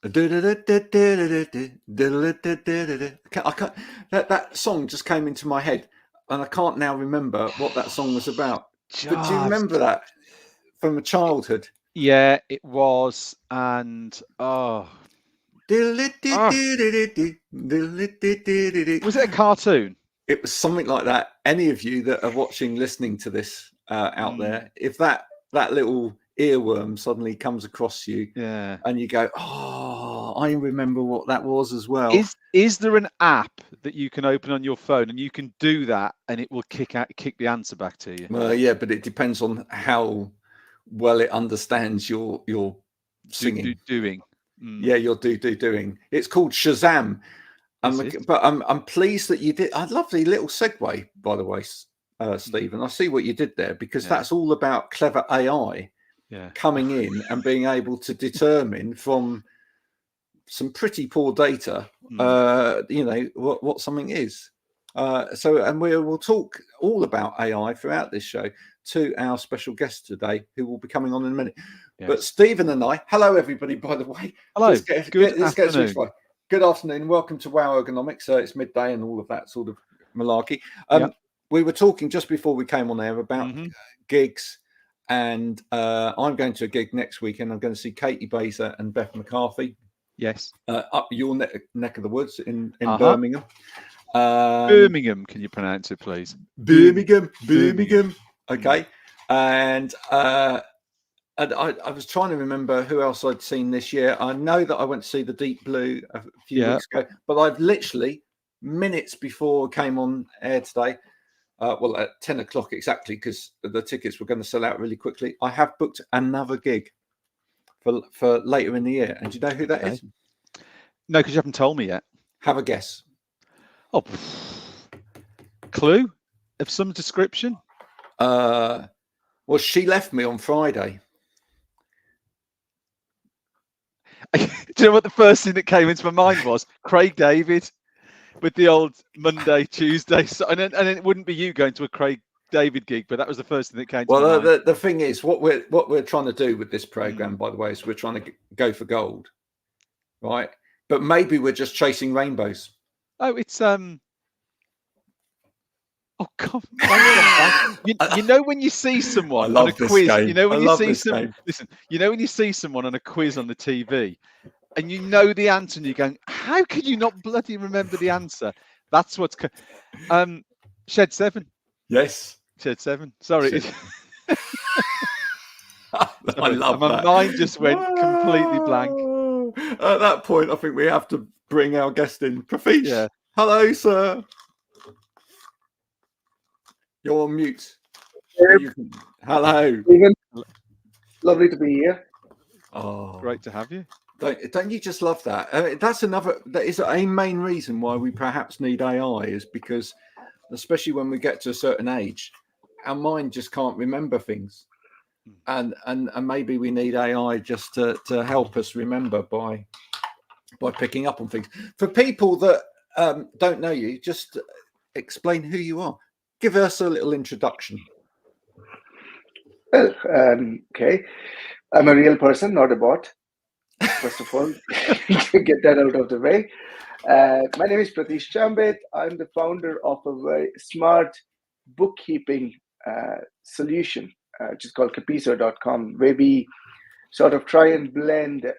That song just came into my head, and I can't now remember what that song was about. But do you remember that from a childhood? Yeah, it was, and was it a cartoon? It was something like that. Any of you that are watching, listening to this out there, if that little earworm suddenly comes across you, Yeah. and you go, "Oh, I remember what that was as well." Is there an app that you can open on your phone and you can do that and it will kick the answer back to you? Well, yeah, but it depends on how well it understands your singing. Doing. Yeah, your doing. It's called Shazam. But I'm pleased that you did. A lovely little segue, by the way, Stephen. I see what you did there, because that's all about clever AI coming in and being able to determine from some pretty poor data, what something is. And we'll talk all about AI throughout this show to our special guest today, who will be coming on in a minute. Yes. But Stephen and I, hello everybody, by the way. Hello. Good afternoon. Good afternoon. Welcome to Wow Ergonomics. It's midday and all of that sort of malarkey. We were talking just before we came on air about gigs, and I'm going to a gig next weekend. I'm going to see Katie Baser and Beth McCarthy. Yes. Up your neck of the woods in Birmingham. Birmingham, can you pronounce it, please? Birmingham. Okay. And I was trying to remember who else I'd seen this year. I know that I went to see the Deep Blue a few weeks ago, but I've literally, minutes before I came on air today, at 10 o'clock exactly, because the tickets were going to sell out really quickly, I have booked another gig for later in the year. And do you know who that is? No, because you haven't told me yet. Have a guess. Oh, clue of some description? Well, she left me on Friday. Do you know what the first thing that came into my mind was? Craig David with the old Monday, Tuesday. And then it wouldn't be you going to a Craig David gig, but that was the first thing that came to my mind. The thing is, what we're trying to do with this program, by the way, is we're trying to go for gold, right? But maybe we're just chasing rainbows. Oh, it's Oh God! You know when you see someone on a quiz, you know when you see some. Listen, you know when you see someone on a quiz on the TV, and you know the answer, and you're going, "How could you not bloody remember the answer?" That's what's. Shed 7. Yes. Shed 7. Sorry. I love that. My mind just went completely blank. At that point, I think we have to bring our guest in. Pratheesh. Yeah. Hello, sir. You're on mute. Hello. Stephen, lovely to be here. Oh, great to have you. Don't you just love that? That is a main reason why we perhaps need AI, is because, especially when we get to a certain age, our mind just can't remember things. And maybe we need AI just to help us remember by picking up on things. For people that don't know you, just explain who you are. Give us a little introduction. Well, okay. I'm a real person, not a bot. First of all, get that out of the way. My name is Pratheesh Chambeth. I'm the founder of a very smart bookkeeping solution, which is called Capiso.com, where we sort of try and blend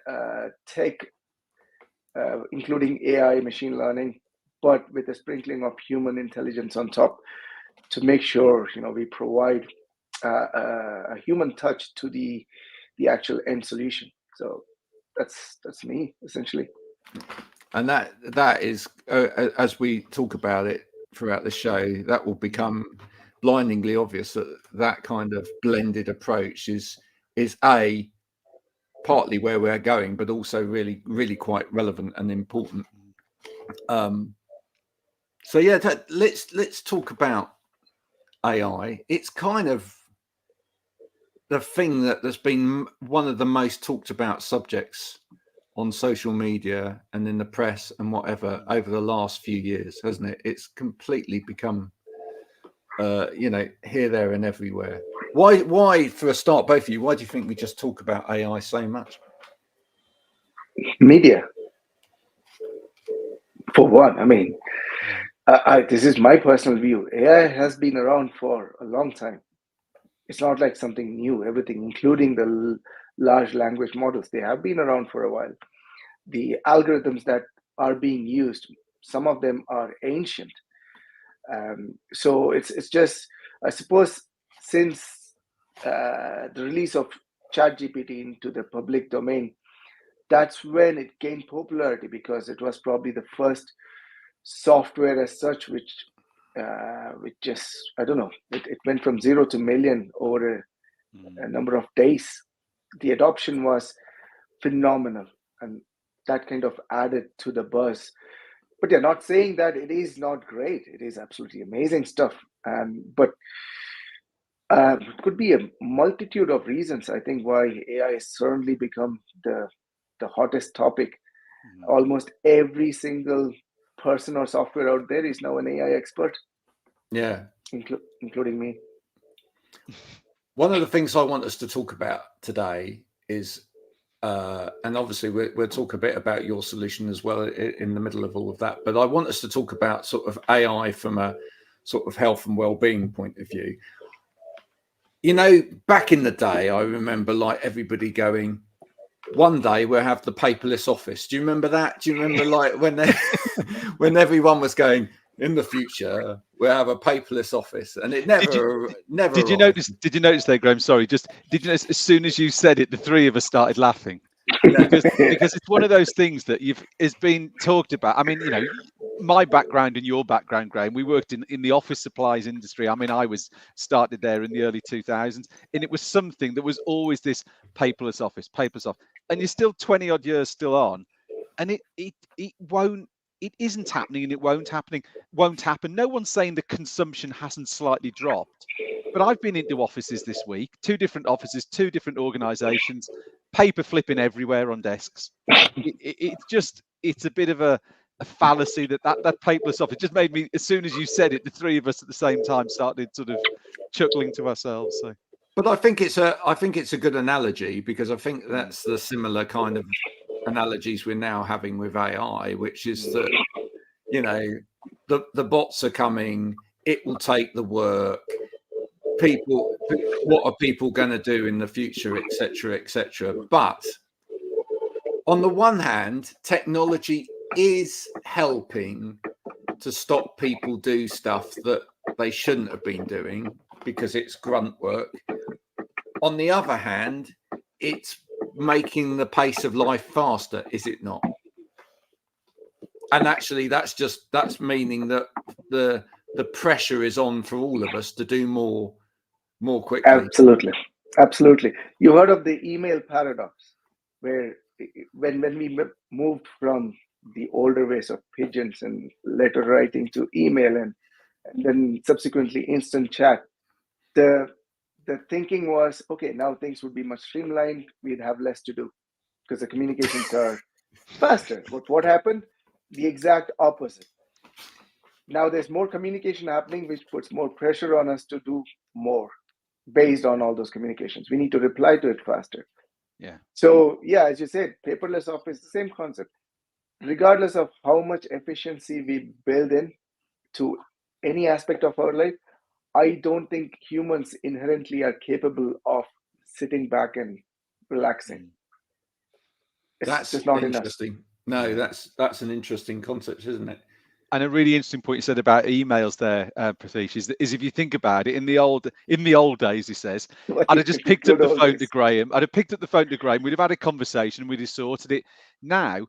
tech, including AI, machine learning, but with a sprinkling of human intelligence on top, to make sure we provide a human touch to the actual end solution. So that's me, essentially. And that is, as we talk about it throughout the show, that will become blindingly obvious that kind of blended approach is partly where we're going, but also really, really quite relevant and important. So yeah, let's talk about AI. It's kind of the thing that's been one of the most talked about subjects on social media and in the press and whatever over the last few years, hasn't it? It's completely become, here, there, and everywhere. Why, for a start, both of you, why do you think we just talk about AI so much? Media, for one. I mean, this is my personal view. AI has been around for a long time. It's not like something new. Everything, including the large language models, they have been around for a while. The algorithms that are being used, some of them are ancient. So it's just, I suppose, since the release of ChatGPT into the public domain, that's when it gained popularity, because it was probably the first software as such which just, I don't know, it went from 0 to million over a number of days. The adoption was phenomenal, and that kind of added to the buzz. But you're not saying that it is not great. It is absolutely amazing stuff. But it could be a multitude of reasons, I think, why AI has certainly become the hottest topic. Almost every single person or software out there is now an AI expert. Yeah. Including me. One of the things I want us to talk about today is, and obviously we'll talk a bit about your solution as well in the middle of all of that, but I want us to talk about sort of AI from a sort of health and well-being point of view. You know, back in the day, I remember like everybody going, one day we'll have the paperless office. Do you remember that? Do you remember like when everyone was going, in the future we'll have a paperless office, and it never did you notice there, Graham? Sorry, did you notice as soon as you said it, the three of us started laughing? Because it's one of those things that is been talked about. I mean, you know, my background and your background, Graham, we worked in the office supplies industry. I mean, I started there in the early 2000s, and it was something that was always this paperless office, and you're still 20 odd years still on, and it isn't happening, and it won't happen. No one's saying the consumption hasn't slightly dropped, but I've been into offices this week, 2 different offices, 2 different organizations, paper flipping everywhere on desks. It's a bit of a fallacy that paperless office just made me, as soon as you said it, the three of us at the same time started sort of chuckling to ourselves. So, but I think it's a good analogy, because I think that's the similar kind of analogies we're now having with AI, which is that, you know, the bots are coming, it will take the work, what are people going to do in the future, etc. But on the one hand, technology is helping to stop people do stuff that they shouldn't have been doing because it's grunt work. On the other hand, it's making the pace of life faster, is it not? And actually that's meaning that the pressure is on for all of us to do more quickly. Absolutely. You heard of the email paradox, where when we moved from the older ways of pigeons and letter writing to email, and then subsequently instant chat, the thinking was, okay, now things would be much streamlined, we'd have less to do because the communications are faster. But what happened? The exact opposite. Now there's more communication happening, which puts more pressure on us to do more based on all those communications. We need to reply to it faster. Yeah. So yeah, as you said, paperless office, the same concept. Regardless of how much efficiency we build in to any aspect of our life, I don't think humans inherently are capable of sitting back and relaxing. That's just not interesting. No, that's an interesting concept, isn't it? And a really interesting point you said about emails there, Pratheesh, is if you think about it, in the old days, he says, I'd have just picked up the phone to Graham. We'd have had a conversation, we'd have sorted it. Now,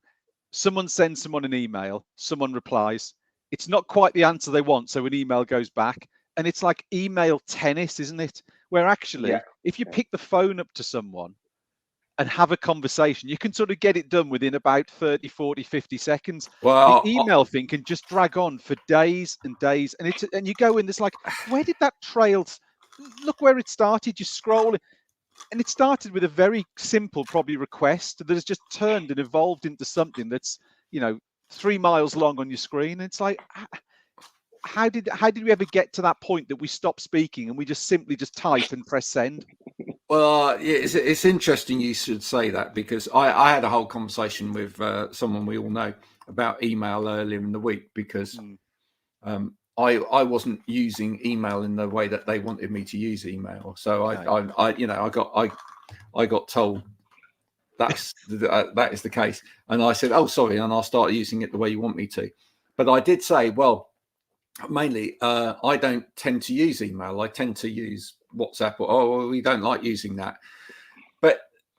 someone sends someone an email, someone replies. It's not quite the answer they want, so an email goes back. And it's like email tennis, isn't it? Where actually, if you pick the phone up to someone and have a conversation, you can sort of get it done within about 30, 40, 50 seconds. Well, the email thing can just drag on for days and days. And you go in, it's like, where did that trail? Look where it started. You scroll, and it started with a very simple, probably request that has just turned and evolved into something that's, 3 miles long on your screen. And it's like, how did we ever get to that point that we stop speaking and we just simply just type and press send? Well, yeah, it's interesting you should say that, because I had a whole conversation with someone we all know about email earlier in the week, because I wasn't using email in the way that they wanted me to use email. So I got told that is the case, and I said, oh, sorry, and I'll start using it the way you want me to. But I did say, well, mainly I don't tend to use email. I tend to use WhatsApp, or we don't like using that.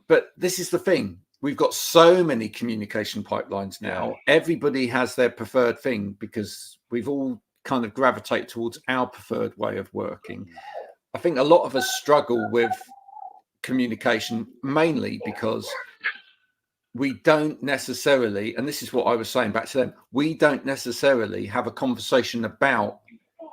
But this is the thing. We've got so many communication pipelines now. Yeah. Everybody has their preferred thing, because we've all kind of gravitate towards our preferred way of working. I think a lot of us struggle with communication, mainly because we don't necessarily, and this is what I was saying back to them, we don't necessarily have a conversation about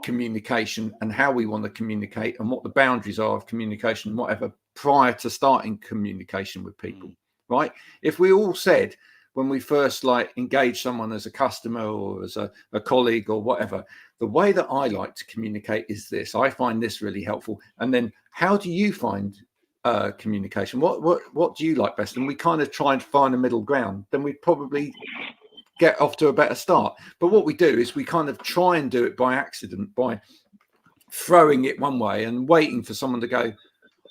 communication and how we want to communicate and what the boundaries are of communication and whatever prior to starting communication with people, right? If we all said when we first engage someone as a customer or as a colleague or whatever, the way that I like to communicate is this, I find this really helpful. And then how do you find communication? What do you like best? And we kind of try and find a middle ground, then we'd probably get off to a better start. But what we do is we kind of try and do it by accident, by throwing it one way and waiting for someone to go,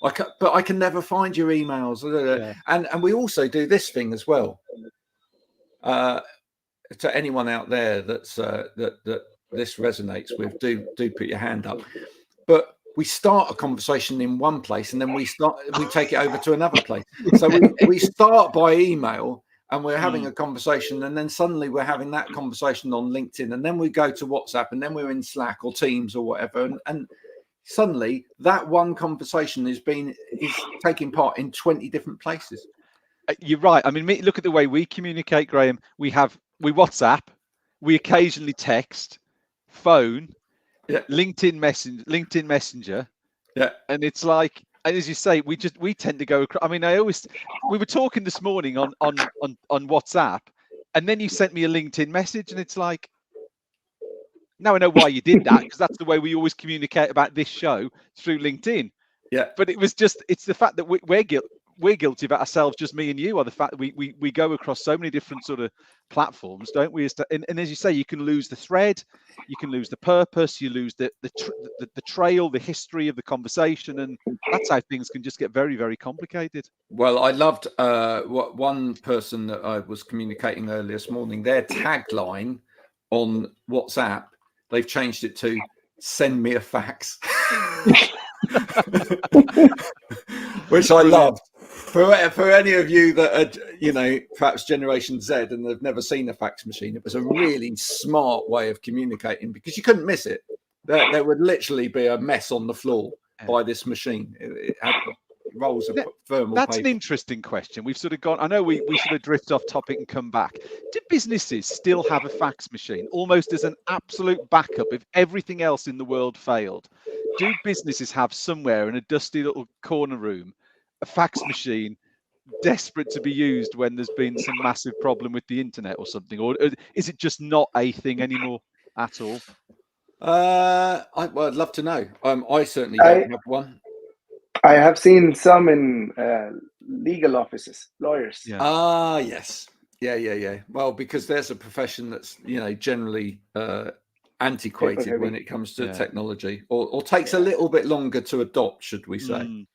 but I can never find your emails. Yeah. And we also do this thing as well. To anyone out there that's that this resonates with, do put your hand up. But we start a conversation in one place and then we take it over to another place. So we start by email and we're having a conversation, and then suddenly we're having that conversation on LinkedIn, and then we go to WhatsApp, and then we're in Slack or Teams or whatever, and suddenly that one conversation is taking part in 20 different places. You're right. I mean, look at the way we communicate, Graham. We WhatsApp, we occasionally text, phone, LinkedIn Messenger, and it's like, and as you say, we tend to go across. I mean, we were talking this morning on WhatsApp, and then you sent me a LinkedIn message, and it's like, now I know why you did that, because that's the way we always communicate about this show, through LinkedIn. Yeah. But it's the fact that we're guilty of it ourselves, just me and you, are the fact that we go across so many different sort of platforms, don't we? And as you say, you can lose the thread, you can lose the purpose, you lose the trail, the history of the conversation, and that's how things can just get very, very complicated. Well, I loved what one person that I was communicating earlier this morning, their tagline on WhatsApp, they've changed it to "Send me a fax," which I love. For any of you that are, perhaps Generation Z and they've never seen a fax machine, it was a really smart way of communicating, because you couldn't miss it. There would literally be a mess on the floor by this machine. It had rolls of thermal That's paper. An interesting question. We've sort of gone, I know we sort of drift off topic and come back. Do businesses still have a fax machine almost as an absolute backup if everything else in the world failed? Do businesses have somewhere in a dusty little corner room a fax machine desperate to be used when there's been some massive problem with the internet or something? Or is it just not a thing anymore at all? I'd love to know. I certainly don't have one. I have seen some in legal offices, lawyers. Yeah. Yes. Yeah. Well, because there's a profession that's, generally antiquated when it comes to technology, or takes a little bit longer to adopt, should we say,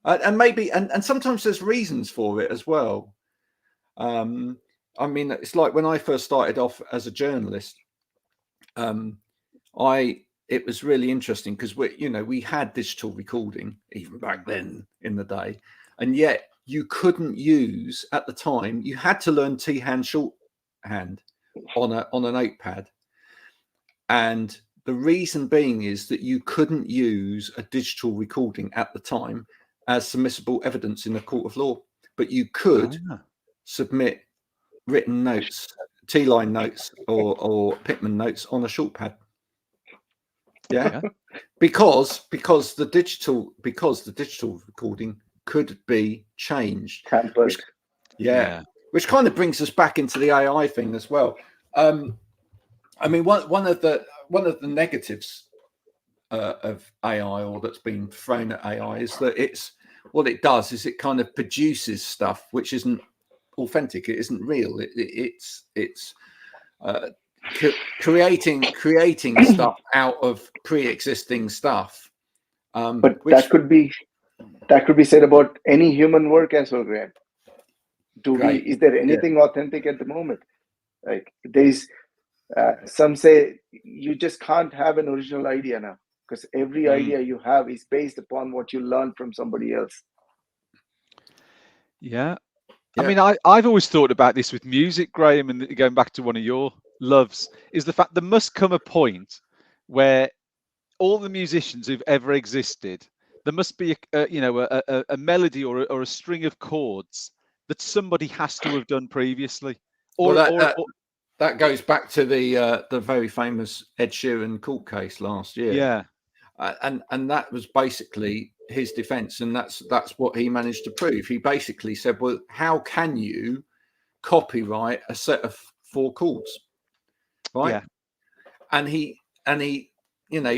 and maybe, and sometimes there's reasons for it as well. I mean, it's like when I first started off as a journalist, it was really interesting because we had digital recording even back then in the day, and yet you couldn't use, at the time, you had to learn T-hand shorthand on a notepad. And the reason being is that you couldn't use a digital recording at the time as submissible evidence in a court of law, but you could submit written notes, T-line notes or Pitman notes on a shortpad. Yeah. Because the digital recording could be changed. Which kind of brings us back into the AI thing as well. I mean, one of the negatives of AI, or that's been thrown at AI, is that it's what it does is it kind of produces stuff which isn't authentic. It isn't real. It's creating stuff out of pre-existing stuff. But that could be said about any human work as well, Graham. Is there anything authentic at the moment? Like there's some say you just can't have an original idea now, because every idea you have is based upon what you learned from somebody else. Yeah. I mean, I've always thought about this with music, Graham, and going back to one of your loves, is the fact there must come a point where all the musicians who've ever existed, there must be a melody or a string of chords that somebody has to have done previously. That goes back to the very famous Ed Sheeran court case last year. Yeah. And that was basically his defense, and that's what he managed to prove. He basically said, well, how can you copyright a set of 4 chords, right? Yeah. And he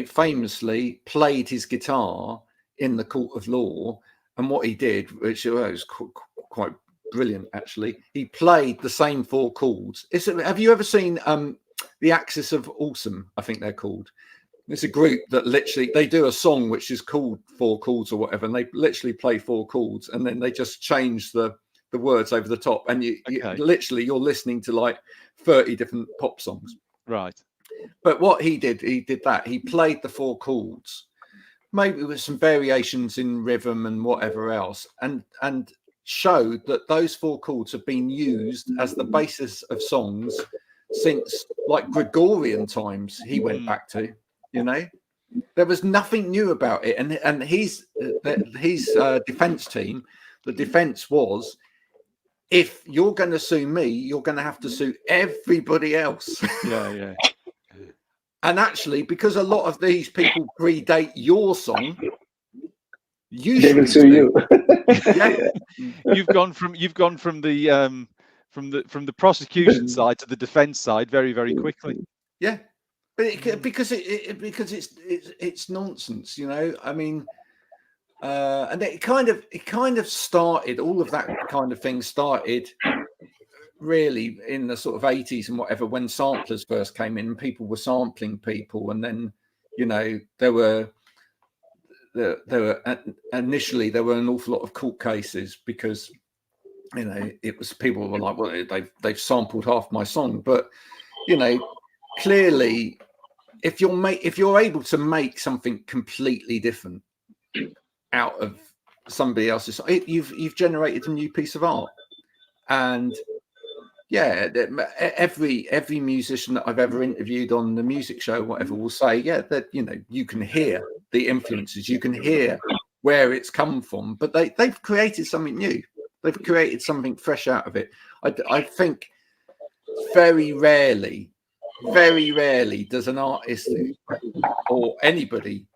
famously played his guitar in the court of law, and what he did, which was quite brilliant actually, he played the same 4 chords. Have you ever seen the Axis of Awesome, I think they're called? It's a group that literally, they do a song which is called 4 chords or whatever, and they literally play 4 chords, and then they just change the words over the top, and you're listening to like 30 different pop songs. Right. But what he did that. He played the 4 chords, maybe with some variations in rhythm and whatever else, and showed that those 4 chords have been used as the basis of songs since like Gregorian times. He went back to. There was nothing new about it, and his defense team, the defense was, if you're going to sue me, you're going to have to sue everybody else. Yeah. And actually, because a lot of these people predate your song, they will sue you. You've gone from the prosecution side to the defense side very, very quickly. Yeah. But because it's nonsense, I mean, and it kind of started, all of that kind of thing started really in the sort of 80s and whatever, when samplers first came in and people were sampling people, and then there were initially there were an awful lot of court cases because it was, people were like, well, they've sampled half my song, but clearly, if you're able to make something completely different out of somebody else's, you've generated a new piece of art. And every musician that I've ever interviewed on the music show, whatever, will say, that you can hear the influences, you can hear where it's come from, but they've created something new. They've created something fresh out of it. I think very rarely does an artist or anybody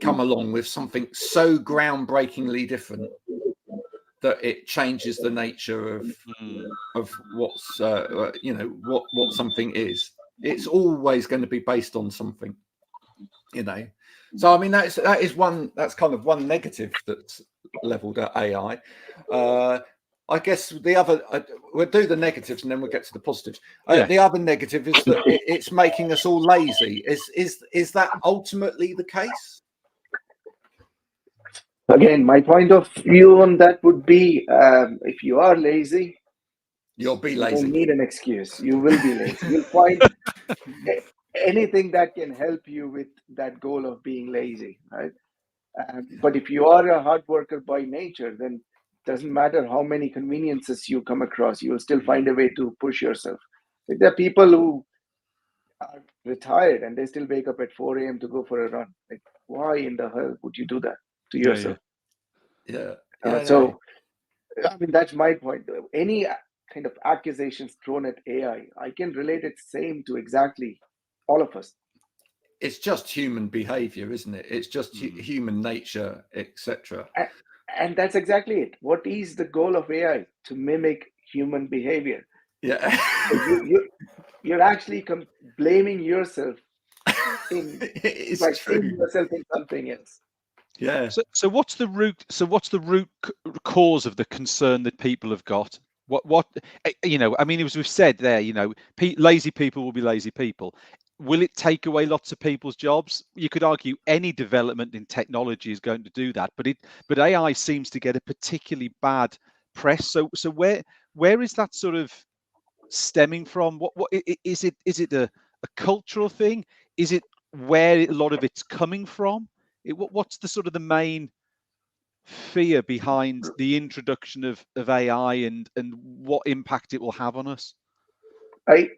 come along with something so groundbreakingly different that it changes the nature of what's what something is. It's always going to be based on something, So I mean, that's kind of one negative that's leveled at AI. I guess the other, we'll do the negatives and then we'll get to the positives. The other negative is that it's making us all lazy. Is that ultimately the case? Again, my point of view on that would be, if you are lazy, you'll be lazy. You don't need an excuse. You will be lazy. You'll find anything that can help you with that goal of being lazy, right? But if you are a hard worker by nature, then it doesn't matter how many conveniences you come across, you will still find a way to push yourself. Like, there are people who are retired and they still wake up at 4 a.m. to go for a run. Like, why in the hell would you do that to yourself? So, I mean, that's my point. Any kind of accusations thrown at AI, I can relate it same to exactly all of us. It's just human behavior, isn't it? It's just human nature, etc. And that's exactly it. What is the goal of AI? To mimic human behavior. Yeah. You're actually blaming yourself It's true. seeing yourself in something else. Yeah. So what's the root? So what's the root cause of the concern that people have got? What you know? I mean, as we've said there, you know, lazy people will be lazy people. Will it take away lots of people's jobs? You could argue any development in technology is going to do that, but AI seems to get a particularly bad press. So where is that sort of stemming from? What is it? Is it a cultural thing? Is it where a lot of it's coming from? What's the sort of the main fear behind the introduction of AI and what impact it will have on us? I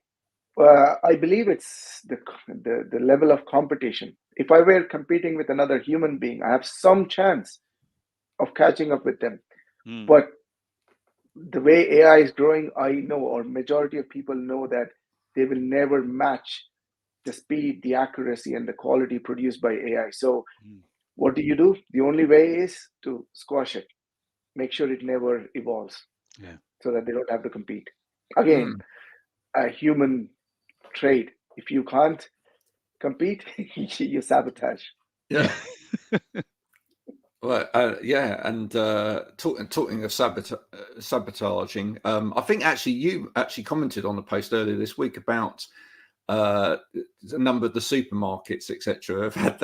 believe it's the level of competition. If I were competing with another human being, I have some chance of catching up with them. But the way AI is growing, I know, or majority of people know, that they will never match the speed, the accuracy, and the quality produced by AI. So what do? The only way is to squash it, make sure it never evolves, so that they don't have to compete. Again, a human trait. If you can't compete, you sabotage. Yeah. Well, and talking of sabotaging, I think actually you commented on a post earlier this week about a number of the supermarkets, etc., have had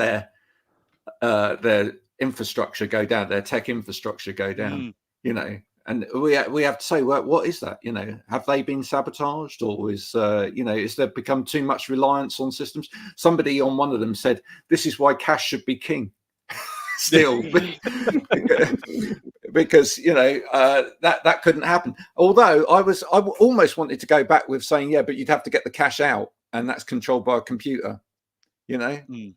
their infrastructure go down, their tech infrastructure go down. You know, and we have to say, well, what is that? You know, have they been sabotaged, or is is there become too much reliance on systems? Somebody on one of them said, "This is why cash should be king." Still, because that couldn't happen. Although I almost wanted to go back with saying, yeah, but you'd have to get the cash out, and that's controlled by a computer. You know, you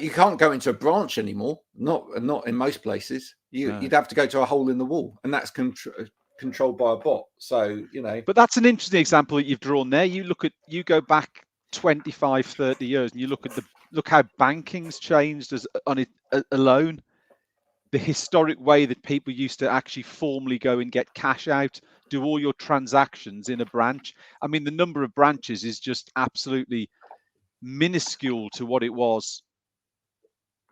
can't go into a branch anymore. Not in most places. You'd have to go to a hole in the wall, and that's controlled by a bot. So But that's an interesting example that you've drawn there. You go back 25, 30 years, and you look how banking's changed on it alone. The historic way that people used to actually formally go and get cash out, do all your transactions in a branch. I mean, the number of branches is just absolutely minuscule to what it was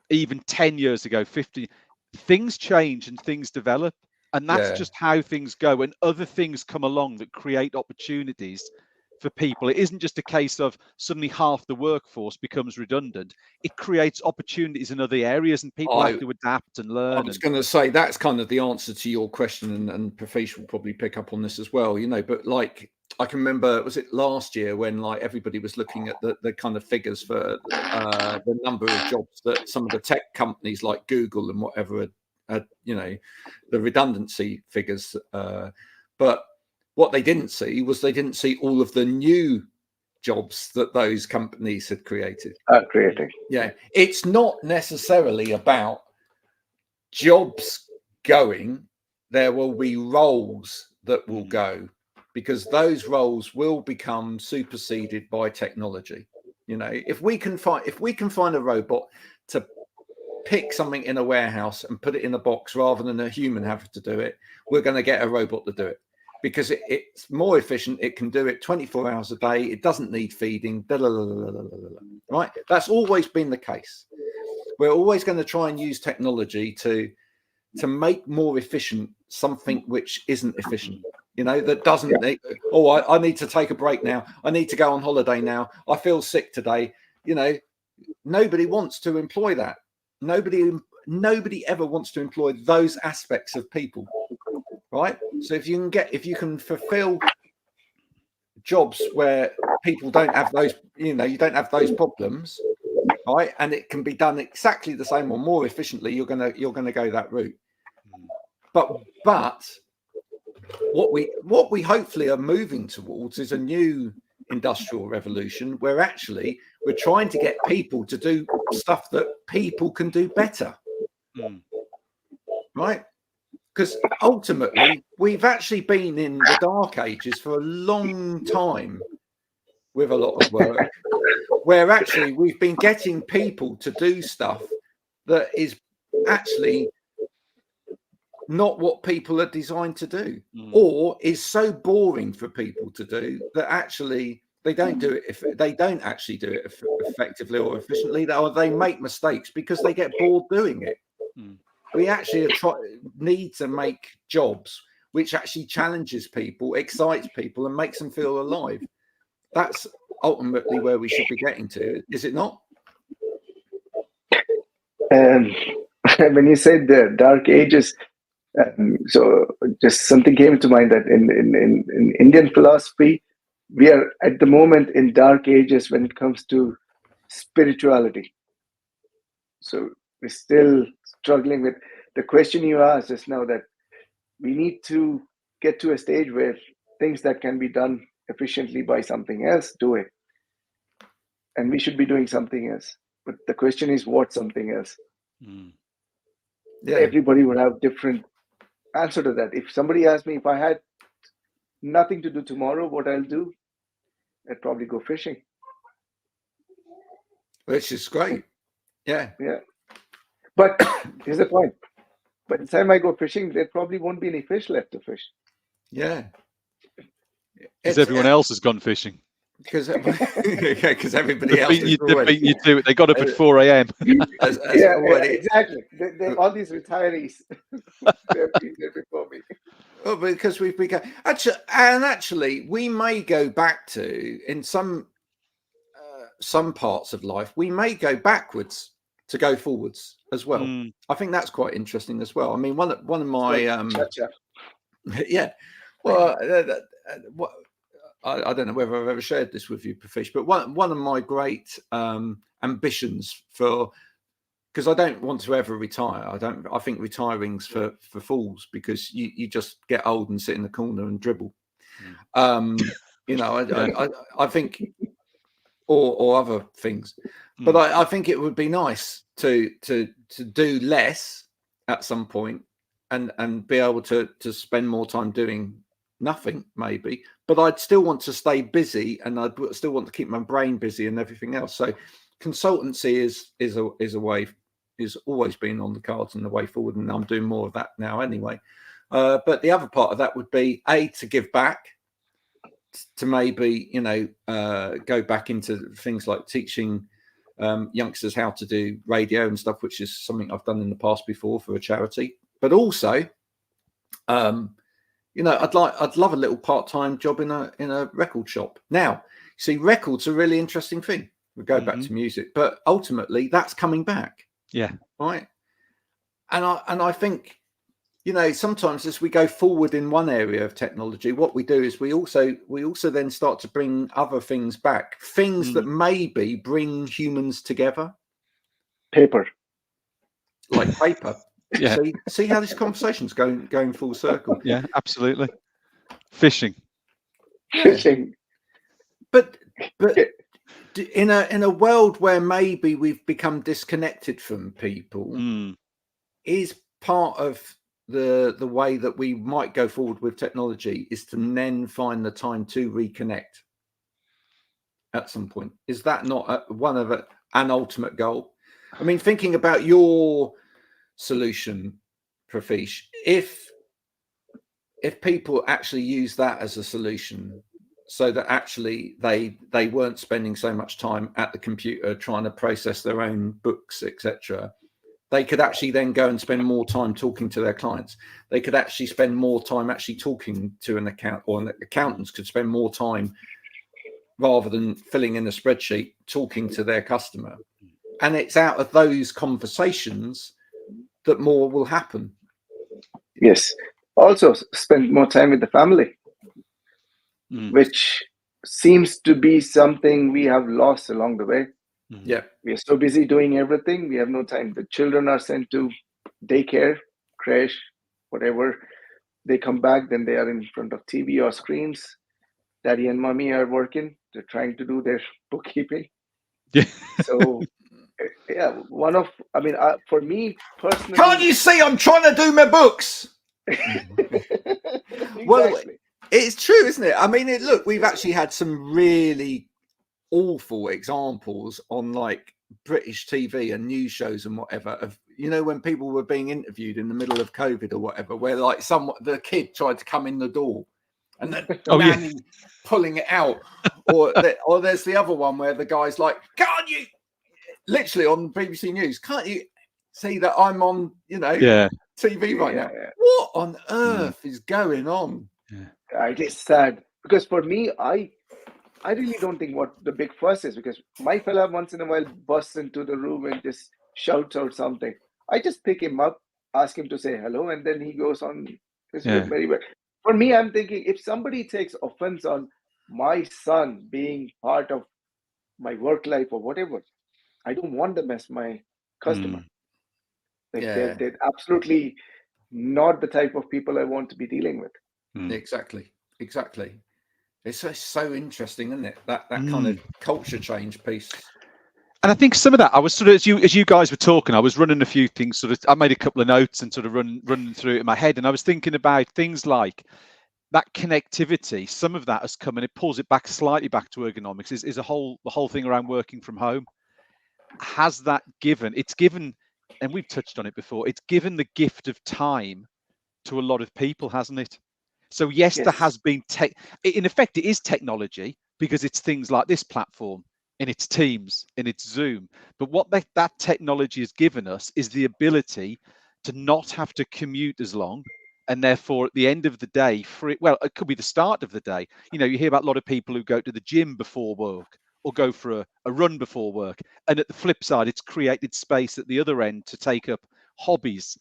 even 10 years ago, 50. Things change and things develop, and that's just how things go. And other things come along that create opportunities for people. It isn't just a case of suddenly half the workforce becomes redundant. It creates opportunities in other areas, and people have to adapt and learn. I was going to say that's kind of the answer to your question, and Pratheesh will probably pick up on this as well. But like I can remember, was it last year when like everybody was looking at the kind of figures for the number of jobs that some of the tech companies like Google and whatever had, the redundancy figures, but what they didn't see was all of the new jobs that those companies had created. Yeah, it's not necessarily about jobs going. There will be roles that will go, because those roles will become superseded by technology. If we can find a robot to pick something in a warehouse and put it in a box rather than a human having to do it, we're going to get a robot to do it. Because it's more efficient. It can do it 24 hours a day. It doesn't need feeding. Right? That's always been the case. We're always going to try and use technology to make more efficient something which isn't efficient. That doesn't. I need to take a break now. I need to go on holiday now. I feel sick today. Nobody wants to employ that. Nobody ever wants to employ those aspects of people. Right. So if you can fulfill jobs where people don't have those, you don't have those problems, right, and it can be done exactly the same or more efficiently, you're gonna go that route. But what we hopefully are moving towards is a new industrial revolution where actually we're trying to get people to do stuff that people can do better. Right. Because ultimately, we've actually been in the dark ages for a long time with a lot of work, where actually we've been getting people to do stuff that is actually not what people are designed to do, or is so boring for people to do that actually They don't do it if they don't actually do it effectively or efficiently, or they make mistakes because they get bored doing it. We actually need to make jobs which actually challenges people, excites people, and makes them feel alive. That's ultimately where we should be getting to, is it not? When you said the dark ages, so just something came to mind that in Indian philosophy, we are at the moment in dark ages when it comes to spirituality. So we're still struggling with the question you asked just now, that we need to get to a stage where things that can be done efficiently by something else, do it. And we should be doing something else. But the question is, what something else? Yeah. Everybody would have different answer to that. If somebody asked me if I had nothing to do tomorrow, what I'll do, I'd probably go fishing. Which is great. Yeah. But here's the point. By the time I go fishing, there probably won't be any fish left to fish. Yeah. Because everyone else has gone fishing. Because everybody else they've beaten you to it. They got up at 4 a.m. Exactly. All these retirees, they've been there before me. Well, because we've become actually, we may go back to, in some parts of life, we may go backwards to go forwards as well. I think that's quite interesting as well. I mean, one of my yeah. Well, I don't know whether I've ever shared this with you, Pratheesh, but one of my great ambitions because I don't want to ever retire. I think retiring's for fools, because you just get old and sit in the corner and dribble. You know, I think, or other things. But I think it would be nice to do less at some point and be able to spend more time doing nothing, maybe. But I'd still want to stay busy, and I'd still want to keep my brain busy and everything else. So consultancy is a way, is always been on the cards and the way forward, and I'm doing more of that now anyway. But the other part of that would be to give back, to maybe, you know, go back into things like teaching youngsters how to do radio and stuff, which is something I've done in the past before for a charity. But also, you know, I'd love a little part-time job in a record shop. Now, see, records are a really interesting thing. We go back to music, but ultimately that's coming back. Yeah. Right. And I think, you know, sometimes as we go forward in one area of technology, what we do is we also then start to bring other things back, things that maybe bring humans together. Paper. Like paper. Yeah. See how this conversation's going full circle. Yeah, absolutely. Fishing. But in a world where maybe we've become disconnected from people, is part of the way that we might go forward with technology is to then find the time to reconnect at some point. Is that not one of an ultimate goal? I mean, thinking about your solution, Pratheesh, if people actually use that as a solution, so that actually they weren't spending so much time at the computer trying to process their own books, etc., they could actually then go and spend more time talking to their clients. They could actually spend more time actually talking to an account, or accountants could spend more time, rather than filling in a spreadsheet, talking to their customer. And it's out of those conversations that more will happen. Yes. Also spend more time with the family, which seems to be something we have lost along the way. Yeah. We are so busy doing everything. We have no time. The children are sent to daycare, crash, whatever. They come back, then they are in front of TV or screens. Daddy and mommy are working. They're trying to do their bookkeeping. Yeah. So, yeah, for me personally. Can't you see I'm trying to do my books? Exactly. Well, it's true, isn't it? I mean, look, we've actually had some really awful examples on like British TV and news shows and whatever of, you know, when people were being interviewed in the middle of COVID or whatever, where like the kid tried to come in the door and then pulling it out or there's the other one where the guy's like, can't you, literally on BBC News, can't you see that I'm on, TV right now? What on earth is going on? It is sad, because for me, I really don't think what the big fuss is, because my fella once in a while busts into the room and just shouts out something. I just pick him up, ask him to say hello, and then he goes on his merry way. For me, I'm thinking, if somebody takes offense on my son being part of my work life or whatever, I don't want them as my customer. They're absolutely not the type of people I want to be dealing with. Exactly. It's so interesting, isn't it? That kind of culture change piece. And I think some of that, I was sort of, as you guys were talking, I was running a few things, I made a couple of notes and sort of running through it in my head. And I was thinking about things like that connectivity. Some of that has come, and it pulls it back slightly back to ergonomics, is the whole thing around working from home. Has that given, and we've touched on it before, it's given the gift of time to a lot of people, hasn't it? So yes, there has been in effect, it is technology, because it's things like this platform, in its Teams, in its Zoom. But what that technology has given us is the ability to not have to commute as long, and therefore at the end of the day, it could be the start of the day. You hear about a lot of people who go to the gym before work, or go for a run before work. And at the flip side, it's created space at the other end to take up hobbies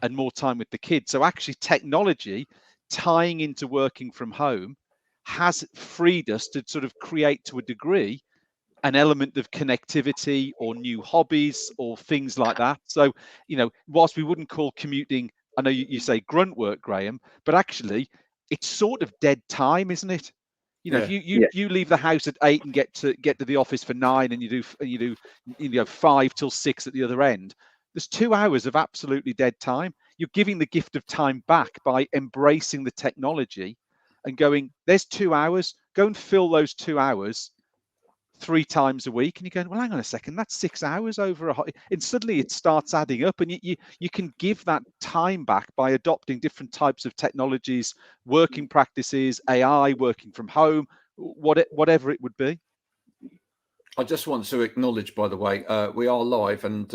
and more time with the kids. So actually technology tying into working from home has freed us to sort of create, to a degree, an element of connectivity or new hobbies or things like that. So, whilst we wouldn't call commuting, I know you say grunt work, Graham, but actually it's sort of dead time, isn't it? If you leave the house at 8 and get to the office for 9, and you do 5 till 6 at the other end, there's 2 hours of absolutely dead time. You're giving the gift of time back by embracing the technology and going, there's 2 hours, go and fill those 2 hours 3 times a week. And you're going, well, hang on a second, that's 6 hours over and suddenly it starts adding up, and you can give that time back by adopting different types of technologies, working practices, AI, working from home, whatever it would be. I just want to acknowledge, by the way, we are live, and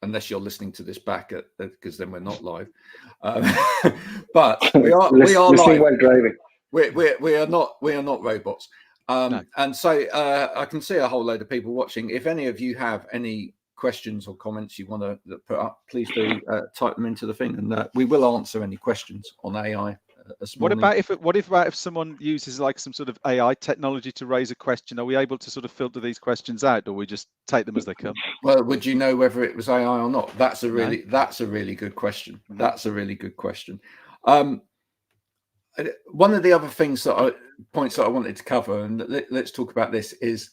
unless you're listening to this back, because then we're not live. But we are live while driving. We are not robots. No. And so I can see a whole load of people watching. If any of you have any questions or comments you want to put up, please do type them into the thing, and we will answer any questions on AI. What about if someone uses like some sort of AI technology to raise a question? Are we able to sort of filter these questions out, or we just take them as they come? Well, would you know whether it was AI or not? That's a really good question. That's a really good question. One of the other points that I wanted to cover, and let's talk about this, is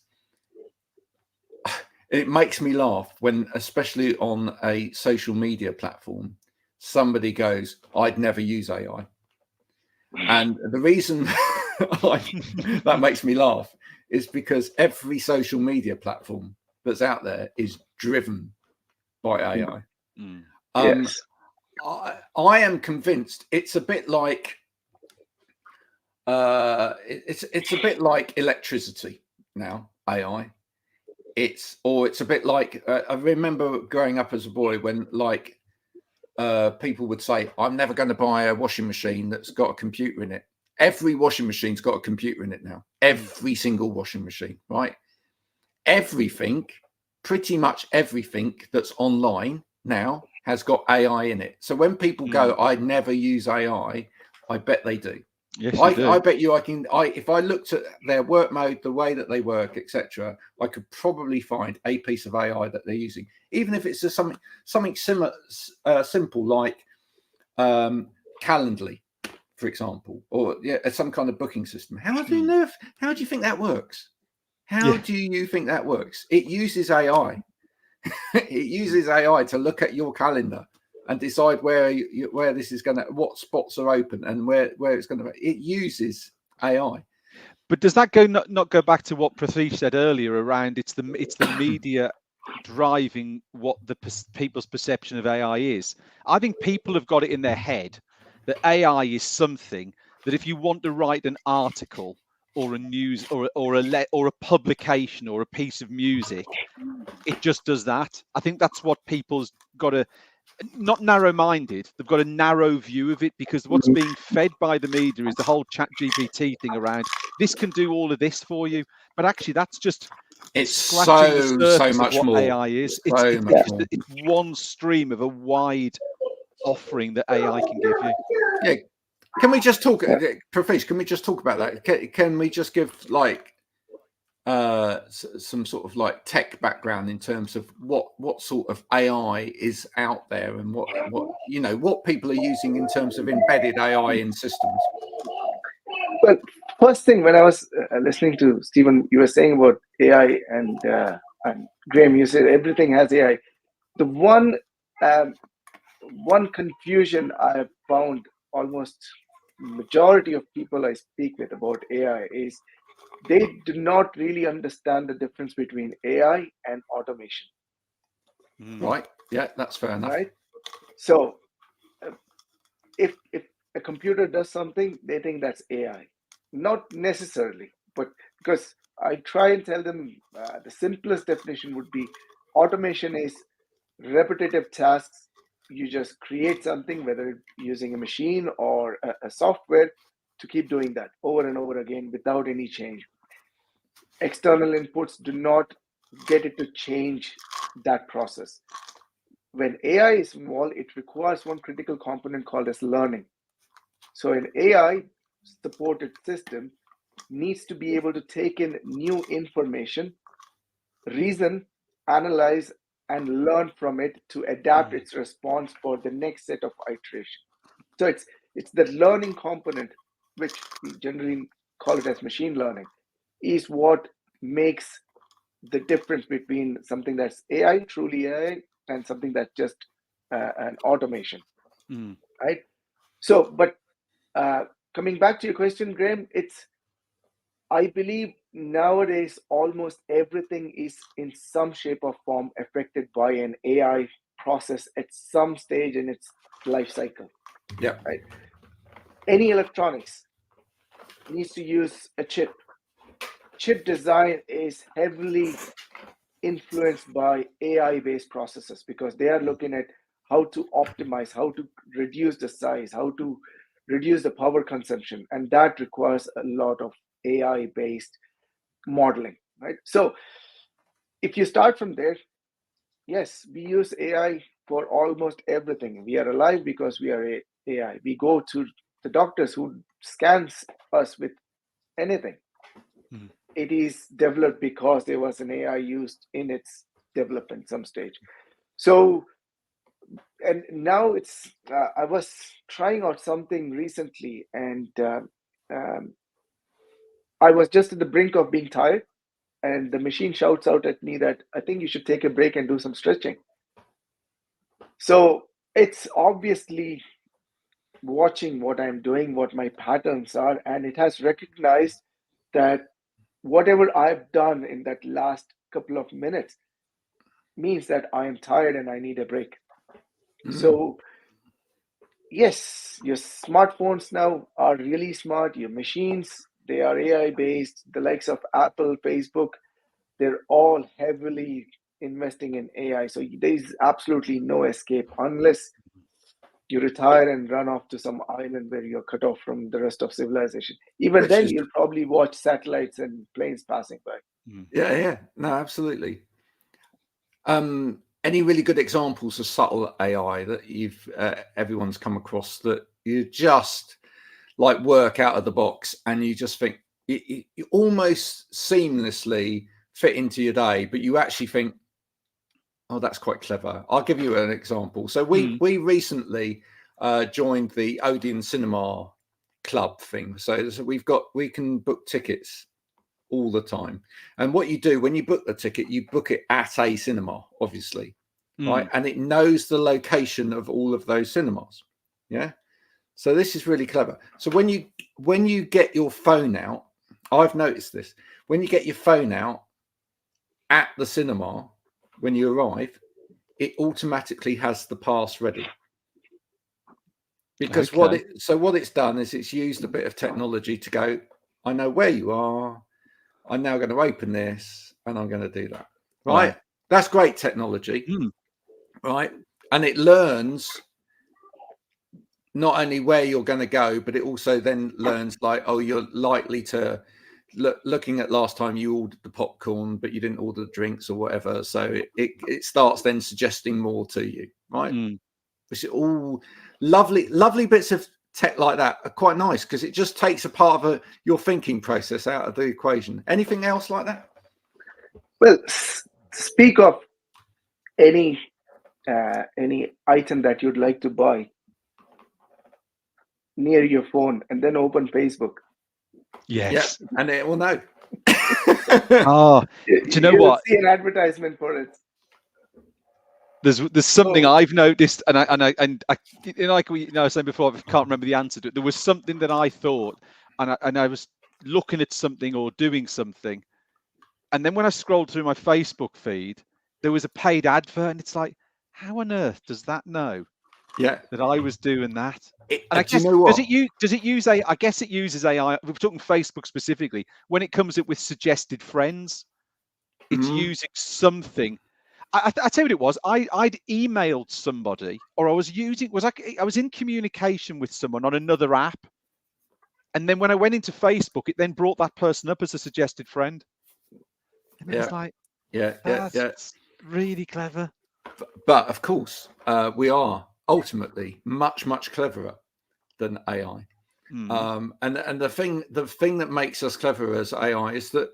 it makes me laugh when, especially on a social media platform, somebody goes, "I'd never use AI." And the reason that makes me laugh is because every social media platform that's out there is driven by AI. Yes. I am convinced it's a bit like it's a bit like electricity now, AI. It's a bit like I remember growing up as a boy when people would say, I'm never going to buy a washing machine that's got a computer in it. Every washing machine's got a computer in it now. Every single washing machine, right? Everything, pretty much everything that's online now has got AI in it. So when people go, I never use AI, I bet they do. Yes, I bet you if I looked at their work mode, the way that they work, etc., I could probably find a piece of AI that they're using, even if it's just something similar, simple like Calendly, for example, or some kind of booking system. How do you think that works? How do you think that works? It uses AI. It uses AI to look at your calendar and decide where this is going to, what spots are open and where it's going to be. It uses AI. But does that not go back to what Pratheesh said earlier around it's the media driving what the people's perception of AI is? I think people have got it in their head that AI is something that if you want to write an article or a news or a publication or a piece of music, it just does that. I think that's what people's got to, not narrow-minded, they've got a narrow view of it, because what's being fed by the media is the whole chat GPT thing around this can do all of this for you, but actually that's just scratching the surface of what AI is. It's one stream of a wide offering that AI can give you. Yeah. Can we just talk, Pratheesh, can we just talk about that? Can we just give like some sort of like tech background in terms of what sort of AI is out there, and what people are using in terms of embedded AI in systems? Well, first thing, when I was listening to Stephen, you were saying about AI, and Graham, you said everything has AI. The one confusion I have found almost majority of people I speak with about AI is they do not really understand the difference between AI and automation. Right. Yeah, that's fair enough. Right. So if a computer does something, they think that's AI. Not necessarily, but because I try and tell them the simplest definition would be automation is repetitive tasks. You just create something, whether using a machine or a software, to keep doing that over and over again without any change. External inputs do not get it to change that process. When AI is involved, it requires one critical component called as learning. So an AI supported system needs to be able to take in new information, reason, analyze, and learn from it to adapt its response for the next set of iteration. So it's the learning component, which we generally call it as machine learning, is what makes the difference between something that's AI, truly AI, and something that's just an automation, right? So, but coming back to your question, Graham, I believe nowadays almost everything is in some shape or form affected by an AI process at some stage in its life cycle. Yeah. Right. Any electronics needs to use a chip. Chip design is heavily influenced by AI-based processes because they are looking at how to optimize, how to reduce the size, how to reduce the power consumption, and that requires a lot of AI-based modeling, right? So if you start from there, yes, we use AI for almost everything. We are alive because we are AI. We go to the doctors who scans us with anything. It is developed because there was an AI used in its development some stage. So, and now it's, I was trying out something recently, and I was just at the brink of being tired, and the machine shouts out at me that I think you should take a break and do some stretching. So it's obviously watching what I'm doing, what my patterns are, and it has recognized that whatever I've done in that last couple of minutes means that I am tired and I need a break. So yes, your smartphones now are really smart. Your machines, they are AI based. The likes of Apple, Facebook, they're all heavily investing in AI. So there's absolutely no escape unless you retire and run off to some island where you're cut off from the rest of civilization. Even then, you'll probably watch satellites and planes passing by. Yeah. No, absolutely. Any really good examples of subtle AI that you've everyone's come across that you just like work out of the box and you just think you almost seamlessly fit into your day, but you actually think, oh, that's quite clever. I'll give you an example. So we recently joined the Odeon Cinema Club thing. So we can book tickets all the time. And what you do when you book the ticket, you book it at a cinema, obviously, right? And it knows the location of all of those cinemas. Yeah. So this is really clever. So when you get your phone out, I've noticed this. When you get your phone out at the cinema, when you arrive, it automatically has the pass ready. Because what it's done is it's used a bit of technology to go, I know where you are. I'm now going to open this and I'm going to do that. Right. Wow. That's great technology. Right. And it learns not only where you're going to go, but it also then learns like, oh, you're likely to looking at last time you ordered the popcorn, but you didn't order the drinks or whatever. So it starts then suggesting more to you. Right. Which is all lovely bits of tech like that are quite nice because it just takes a part of your thinking process out of the equation. Anything else like that? Well, speak of any item that you'd like to buy near your phone and then open Facebook. Yes. Yeah, and it will know. Do you know what? See an advertisement for it. There's something I've noticed, and I like I was saying before, I can't remember the answer to it. There was something that I thought, and I was looking at something or doing something, and then when I scrolled through my Facebook feed, there was a paid advert, and it's like, how on earth does that know? Yeah, that I was doing that. And I guess, you know what? Does it use AI? I guess it uses AI. We're talking Facebook specifically. When it comes up with suggested friends, it's using something. I tell you what it was. I'd emailed somebody, or I was in communication with someone on another app, and then when I went into Facebook, it then brought that person up as a suggested friend. And it was like, that's really clever. But of course, we are ultimately much cleverer than AI. And the thing that makes us cleverer as AI is that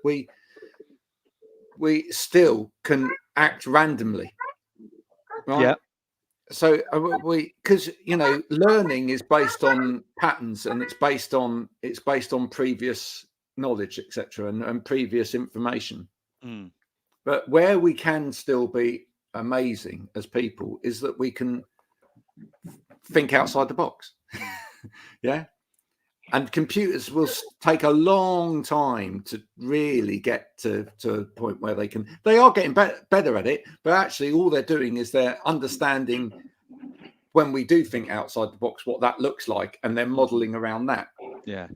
we still can act randomly, right? Yeah. So because learning is based on patterns, and it's based on previous knowledge, etc., and previous information. But where we can still be amazing as people is that we can think outside the box. Yeah. And computers will take a long time to really get to a point where they are getting better at it, but actually all they're doing is they're understanding when we do think outside the box what that looks like, and they're modeling around that. Yeah.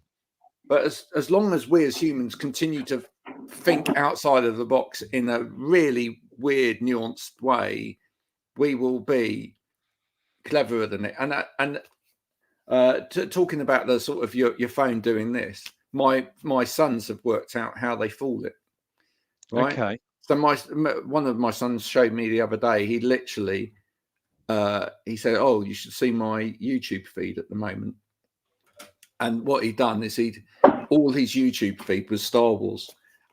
But as long as we as humans continue to think outside of the box in a really weird, nuanced way, we will be cleverer than it. And talking about the sort of your phone doing this, my sons have worked out how they fool it. Right. Okay. So one of my sons showed me the other day. He literally he said, "Oh, you should see my YouTube feed at the moment." And what he'd done is all his YouTube feed was Star Wars,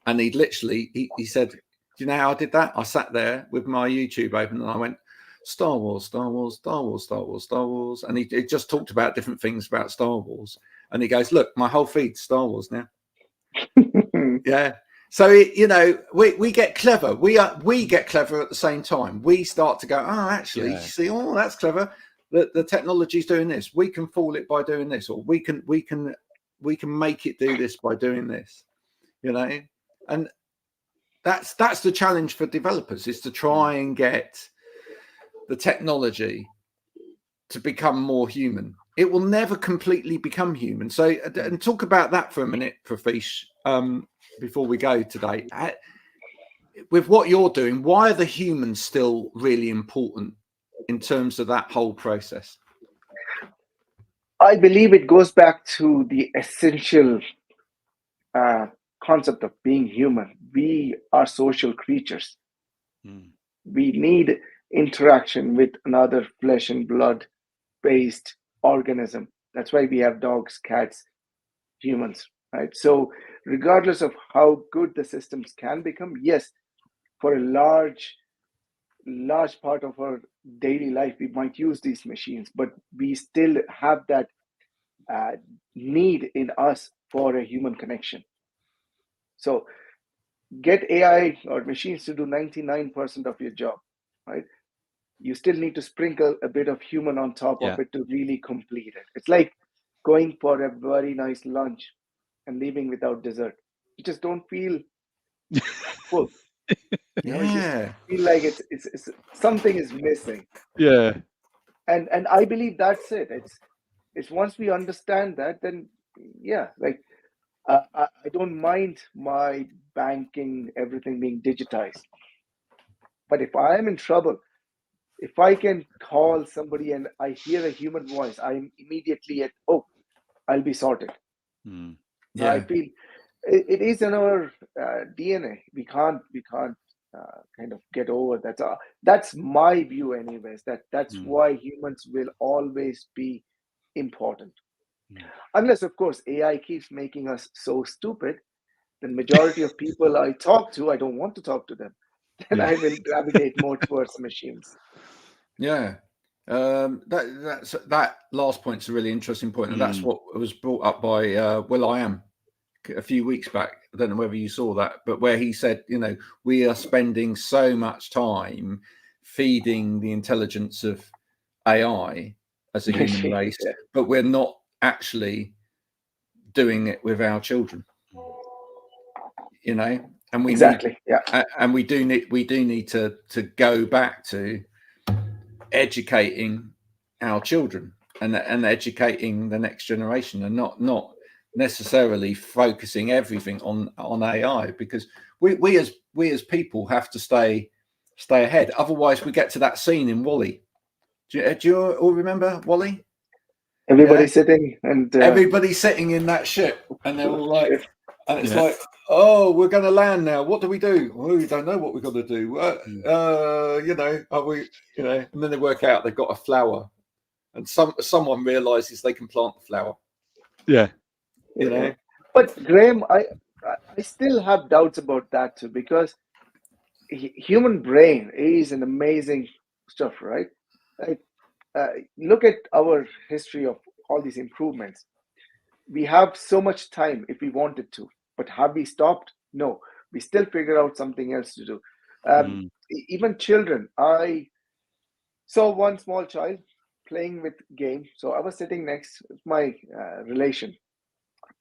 and he'd literally he said, "Do you know how I did that? I sat there with my YouTube open and I went, Star Wars, Star Wars, Star Wars, Star Wars, Star Wars." And he just talked about different things about Star Wars. And he goes, "Look, my whole feed's Star Wars now." Yeah. So, we get clever. We get clever at the same time. We start to go, oh, actually, see, oh, that's clever. The technology's doing this. We can fool it by doing this, or we can make it do this by doing this, and that's the challenge for developers, is to try and get the technology to become more human. It will never completely become human. So, and talk about that for a minute, Pratheesh, before we go today. With what you're doing, why are the humans still really important in terms of that whole process? I believe it goes back to the essential concept of being human. We are social creatures. We need interaction with another flesh and blood based organism. That's why we have dogs, cats, humans, right? So regardless of how good the systems can become, yes, for a large part of our daily life, we might use these machines, but we still have that need in us for a human connection. So get AI or machines to do 99% of your job, right? You still need to sprinkle a bit of human on top of it to really complete it. It's like going for a very nice lunch and leaving without dessert. You just don't feel full. You just feel like it's something is missing. Yeah. And I believe that's it. It's once we understand that, then like I don't mind my banking, everything being digitized. But if I am in trouble, if I can call somebody and I hear a human voice, I'm immediately oh, I'll be sorted. Yeah. I feel it is in our DNA. We can't kind of get over that. That's my view, anyways. That's why humans will always be important, unless of course AI keeps making us so stupid. The majority of people I talk to, I don't want to talk to them. Then I will gravitate more towards machines. Yeah. That last point's a really interesting point, and that's what was brought up by Will.i.am a few weeks back. I don't know whether you saw that, but where he said, we are spending so much time feeding the intelligence of AI as a human race, but we're not actually doing it with our children. And we exactly, and we do need to go back to educating our children and educating the next generation, and not necessarily focusing everything on AI, because we as people have to stay ahead. Otherwise, we get to that scene in WALL-E. Do you all remember WALL-E? Everybody's sitting and everybody's sitting in that ship, and they're all like, and it's like, oh, we're going to land now. What do? We don't know what we've got to do. Are we? And then they work out they've got a flower, and someone realizes they can plant the flower. Yeah. But Graham, I still have doubts about that too, because human brain is an amazing stuff, right? Like, look at our history of all these improvements. We have so much time if we wanted to, but have we stopped? No, we still figure out something else to do. Even children, I saw one small child playing with games. So I was sitting next to my relation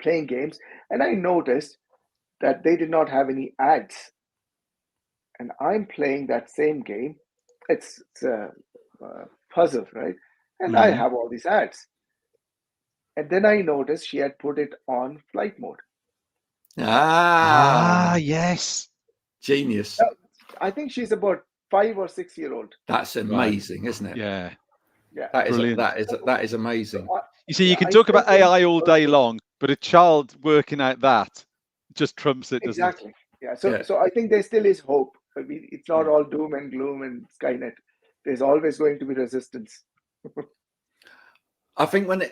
playing games, and I noticed that they did not have any ads. And I'm playing that same game. It's a puzzle, right? And I have all these ads. And then I noticed she had put it on flight mode. Yes. Genius. I think she's about 5 or 6 year old. That's amazing, isn't it? Yeah. That is amazing. So you see, you can talk about AI all day long, but a child working out that just trumps it, doesn't exactly. It? So I think there still is hope. It's not all doom and gloom and Skynet. There's always going to be resistance. I think when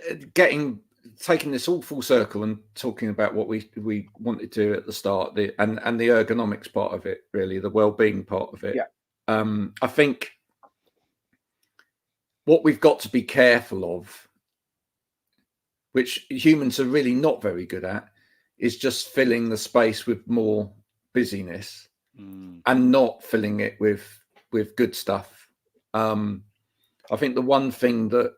taking this all full circle and talking about what we wanted to do at the start, and the ergonomics part of it, really, the well-being part of it. I think what we've got to be careful of, which humans are really not very good at, is just filling the space with more busyness and not filling it with good stuff. I think the one thing that,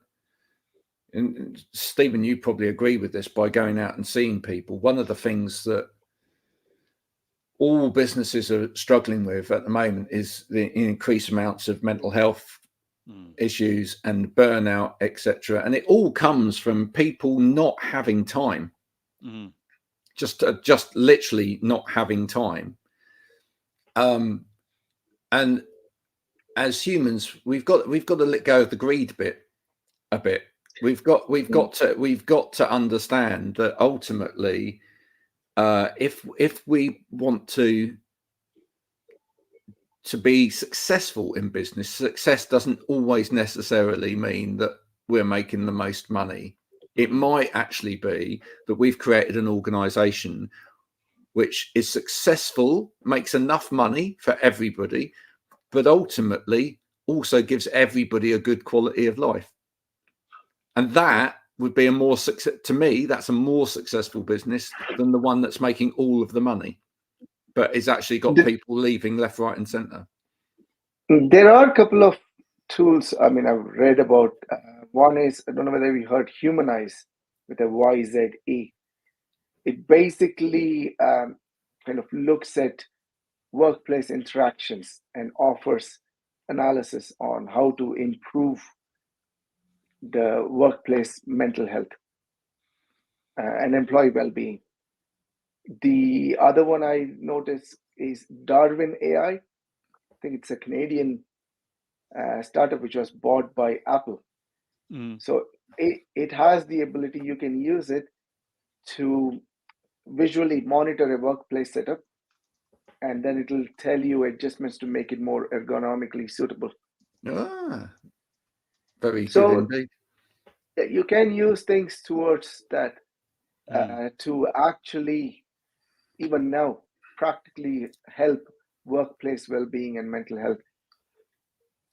and Stephen, you probably agree with this, by going out and seeing people, one of the things that all businesses are struggling with at the moment is the increased amounts of mental health issues and burnout, etc. And it all comes from people not having time, just literally not having time. And as humans, we've got to let go of the greed bit a bit. We've got to understand that ultimately, if we want to be successful in business, success doesn't always necessarily mean that we're making the most money. It might actually be that we've created an organization which is successful, makes enough money for everybody, but ultimately also gives everybody a good quality of life. And that would be to me, that's a more successful business than the one that's making all of the money, but it's actually got people leaving left, right, and center. There are a couple of tools. I mean, I've read about. One is, I don't know whether we heard, Humanize with a YZE. It basically kind of looks at workplace interactions and offers analysis on how to improve the workplace mental health and employee well-being. The other one I noticed is Darwin AI. I think it's a Canadian startup which was bought by Apple. So it has the ability, you can use it to visually monitor a workplace setup, and then it'll tell you adjustments to make it more ergonomically suitable. Very good indeed. You can use things towards that to actually, even now, practically help workplace well-being and mental health.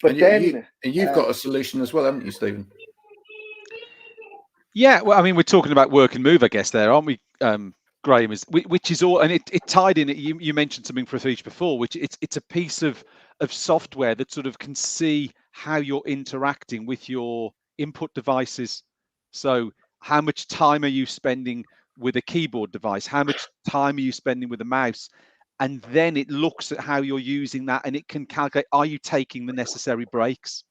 But you've got a solution as well, haven't you, Stephen? Yeah, well, I mean, we're talking about work and move, I guess, there, aren't we, Graham? Which is all, and it tied in. You mentioned something, Pratheesh, before, which it's a piece of software that sort of can see how you're interacting with your input devices. So, how much time are you spending with a keyboard device? How much time are you spending with a mouse? And then it looks at how you're using that, and it can calculate: are you taking the necessary breaks?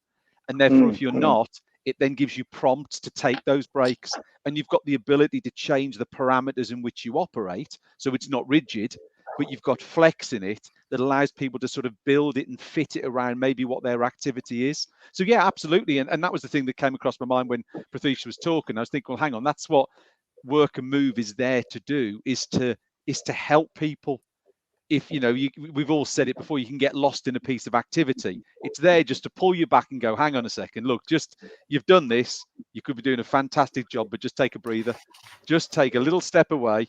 And therefore, if you're not, it then gives you prompts to take those breaks, and you've got the ability to change the parameters in which you operate. So it's not rigid, but you've got flex in it that allows people to sort of build it and fit it around maybe what their activity is. So yeah, absolutely. And that was the thing that came across my mind when Pratheesh was talking. I was thinking, well, hang on, that's what work and move is there to do, is to help people. If we've all said it before, you can get lost in a piece of activity. It's there just to pull you back and go, hang on a second, look, you've done this, you could be doing a fantastic job, but just take a breather, just take a little step away.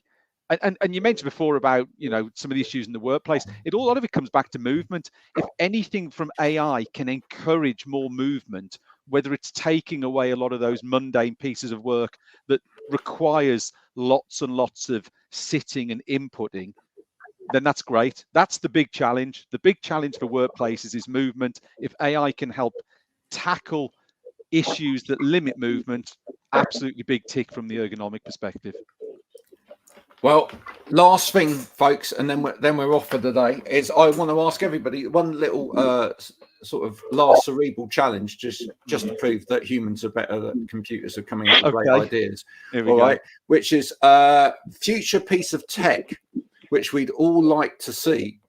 And you mentioned before about some of the issues in the workplace. A lot of it comes back to movement. If anything from AI can encourage more movement, whether it's taking away a lot of those mundane pieces of work that requires lots and lots of sitting and inputting, then that's great. That's the big challenge. The big challenge for workplaces is movement. If AI can help tackle issues that limit movement, absolutely big tick from the ergonomic perspective. Well, last thing, folks, and then we're off for the day, is I want to ask everybody one little sort of last cerebral challenge, just to prove that humans are better, that computers are coming up with great ideas. All right, which is a future piece of tech which we'd all like to see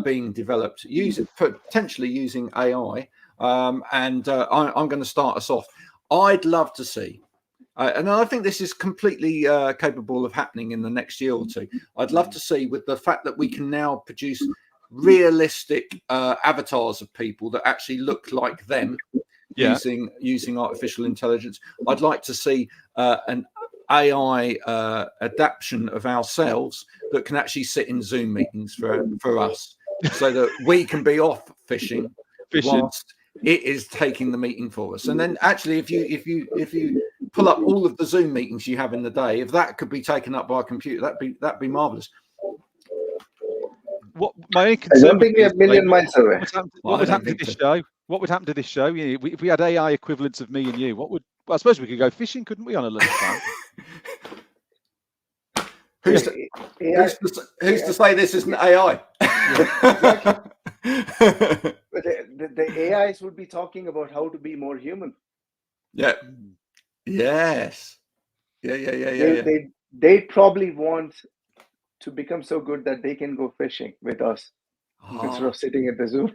being developed, potentially using AI. I'm going to start us off. I'd love to see, and I think this is completely capable of happening in the next year or two. I'd love to see, with the fact that we can now produce realistic avatars of people that actually look like them, using artificial intelligence. I'd like to see an AI adaptation of ourselves that can actually sit in Zoom meetings for us, so that we can be off fishing whilst it is taking the meeting for us. And then actually, if you pull up all of the Zoom meetings you have in the day, if that could be taken up by a computer, that'd be marvelous. What my concern? I don't think we're a million miles away. What would happen to this show? What would happen to this show? If we had AI equivalents of me and you, well, I suppose we could go fishing, couldn't we, on a lunchtime? Who's to say this isn't AI? Exactly. But the AIs would be talking about how to be more human. Yeah. Yes. Yeah. They probably want to become so good that they can go fishing with us instead of sitting at the Zoom.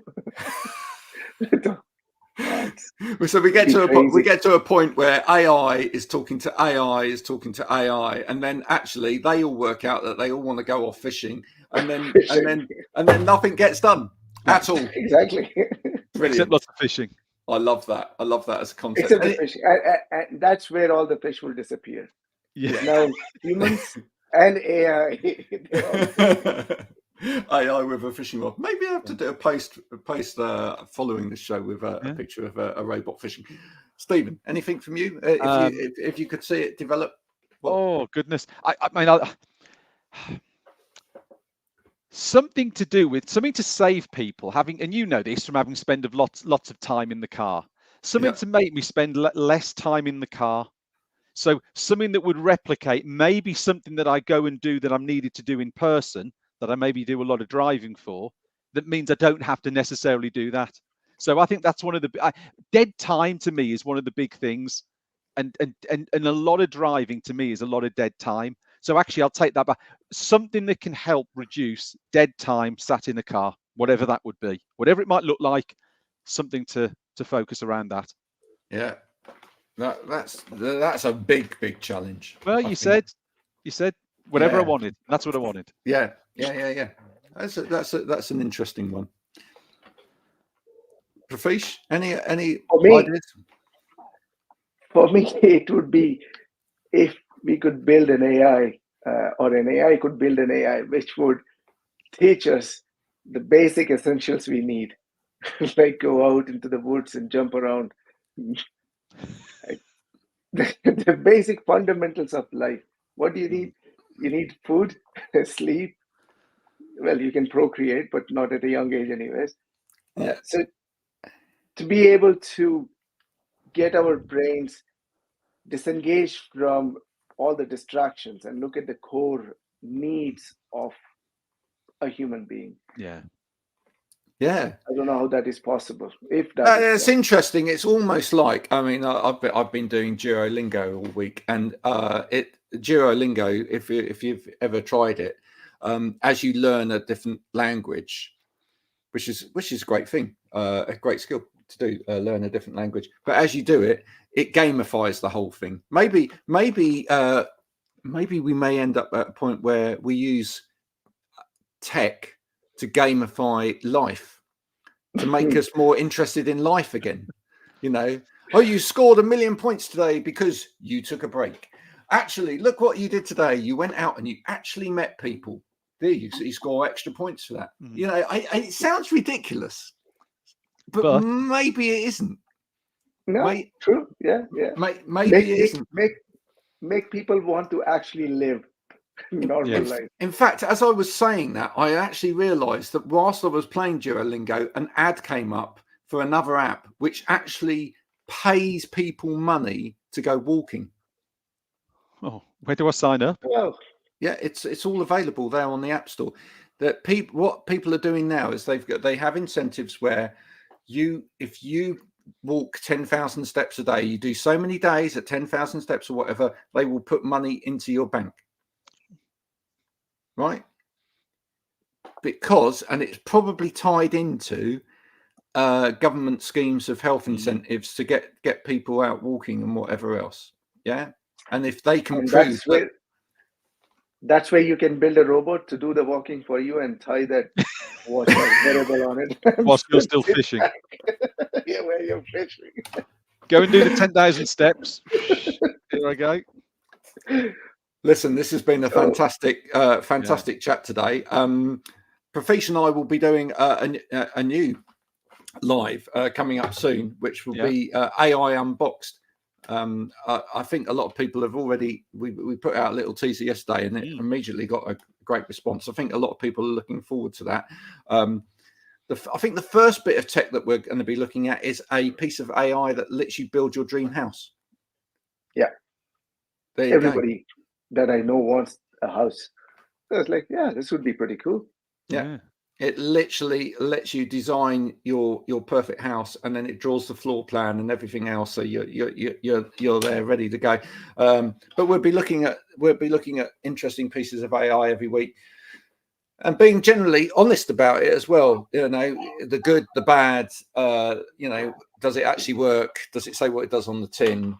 So we get to a point where AI is talking to AI, and then actually they all work out that they all want to go off fishing, and then nothing gets done at all. Exactly. Brilliant. Except lots of fishing. I love that as a concept. Except the fishing, and that's where all the fish will disappear. Yeah. Now humans and AI. AI with a fishing rod. Maybe I have to do a post following the show with a picture of a robot fishing. Stephen, anything from you? If you could see it develop? Oh goodness! I mean, something to save people and you know this from having spent lots of time in the car. Something to make me spend less time in the car. So something that would replicate maybe something that I go and do that I'm needed to do in person, that I maybe do a lot of driving for, that means I don't have to necessarily do that. So I think that's one of the dead time to me is one of the big things, and a lot of driving to me is a lot of dead time. So actually, I'll take that back. Something that can help reduce dead time sat in the car, whatever that would be, whatever it might look like, something to focus around that. Yeah, that's a big challenge. Well, you said whatever I wanted. That's what I wanted. Yeah. That's an interesting one. Pratheesh, any ideas? For me, it would be if we could build an AI, or an AI could build an AI which would teach us the basic essentials we need, like go out into the woods and jump around. The basic fundamentals of life. What do you need? You need food, sleep. Well, you can procreate, but not at a young age, anyways. So to be able to get our brains disengaged from all the distractions and look at the core needs of a human being. Yeah. I don't know how that is possible. If that it's interesting. It's almost like, I mean, I've been doing Duolingo all week, and Duolingo, if you've ever tried it, as you learn a different language, which is a great thing, a great skill to do, learn a different language. But as you do it, it gamifies the whole thing. Maybe we may end up at a point where we use tech to gamify life, to make us more interested in life again. You know, oh, you scored 1 million points today because you took a break. Actually, look what you did today. You went out and you actually met people. There, you score extra points for that. You know, it sounds ridiculous, but maybe it isn't. No, true. Yeah. Maybe it isn't. Make people want to actually live normal life. In fact, as I was saying that, I actually realized that whilst I was playing Duolingo, an ad came up for another app which actually pays people money to go walking. Oh, where do I sign up? Well, yeah, it's all available there on the App Store. That what people are doing now is they have incentives where if you walk 10,000 steps a day, you do so many days at 10,000 steps or whatever, they will put money into your bank. Right? Because, and it's probably tied into government schemes of health incentives to get people out walking and whatever else. Yeah. And if they can prove that's where you can build a robot to do the walking for you and tie that watch wearable on it. Whilst you're still fishing. Yeah, where you're fishing. Go and do the 10,000 steps. Here I go. Listen, this has been a fantastic chat today. Pratheesh and I will be doing a new live coming up soon, which will be AI Unboxed. I think a lot of people have already, we put out a little teaser yesterday and it immediately got a great response. I think a lot of people are looking forward to that. I think the first bit of tech that we're going to be looking at is a piece of AI that lets you build your dream house. Yeah. Everybody that I know wants a house. So I was like, yeah, this would be pretty cool. Yeah. It literally lets you design your perfect house, and then it draws the floor plan and everything else, so you're there ready to go. But we'll be looking at interesting pieces of AI every week, and being generally honest about it as well. You know, the good, the bad. You know, does it actually work? Does it say what it does on the tin?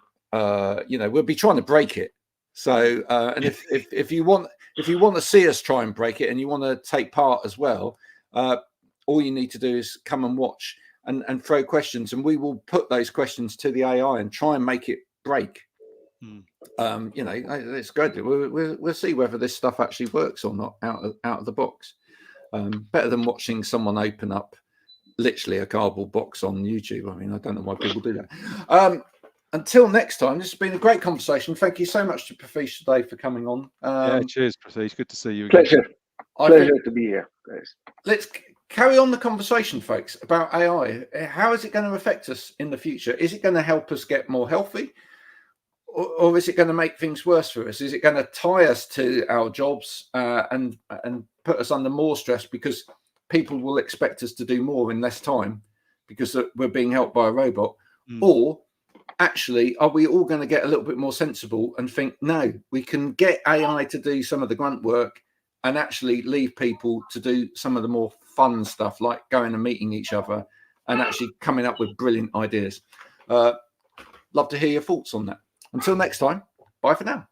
You know, we'll be trying to break it. So, and if you want to see us try and break it, and you want to take part as well, all you need to do is come and watch and throw questions, and we will put those questions to the AI and try and make it break. You know, it's good. We'll see whether this stuff actually works or not out of the box. Better than watching someone open up literally a cardboard box on YouTube. I mean, I don't know why people do that. Until next time, this has been a great conversation. Thank you so much to Pratheesh today for coming on. Cheers, Pratheesh. Good to see you again. Pleasure to be here, guys. Let's carry on the conversation, folks, about AI. How is it going to affect us in the future? Is it going to help us get more healthy? Or is it going to make things worse for us? Is it going to tie us to our jobs and put us under more stress because people will expect us to do more in less time because we're being helped by a robot? Or actually, are we all going to get a little bit more sensible and think, no, we can get AI to do some of the grunt work and actually leave people to do some of the more fun stuff, like going and meeting each other and actually coming up with brilliant ideas. Love to hear your thoughts on that. Until next time, bye for now.